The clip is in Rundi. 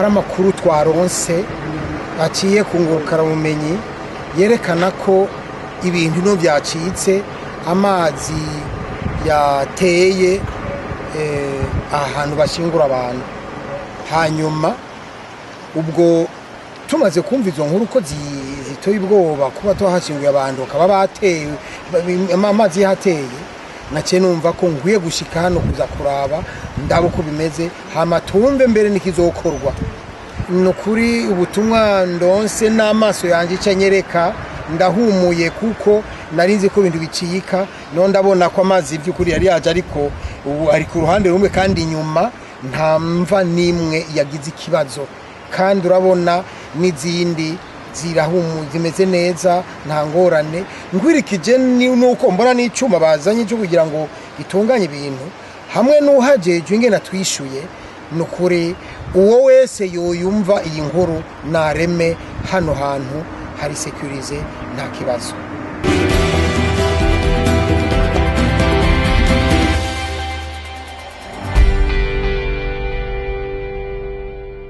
hari amakuru twaronse aciye ku ngurukanabumenyi yerekana ko ibintu no byacitse, amazi yateye ahantu bashingura abantu. Hanyuma ubwo tumaze kumva izo nkuru ko zitoye ubwoba kuba tuhashinguye abantu bakaba batewe amazi yahateye, naciye numva ko nkwiye gushika hano kuza kuraba ndabo ko bimeze, hama tumve mbere nikizokorwa. Nukuri ubutumwa ndonse n'amaso yanje icanyereka ndahumuye kuko narinzi ko ibintu biciyika, no ndabona ko amazi by'ukuri yari yaje, ariko ubu ari ku ruhande rumwe kandi inyuma nta mva nimwe yagize ikibazo, kandi urabona n'izindi zimeze neza nta ngorane. Ngwirikije nuko mbona n'icuma bazanye cyo kugira ngo gitunganye ibintu hamwe n'uhajeje ingena twishuye, nukuri uwo wese yoyumva iyi nkuru nareme hano hantu hari securize nta kibazo.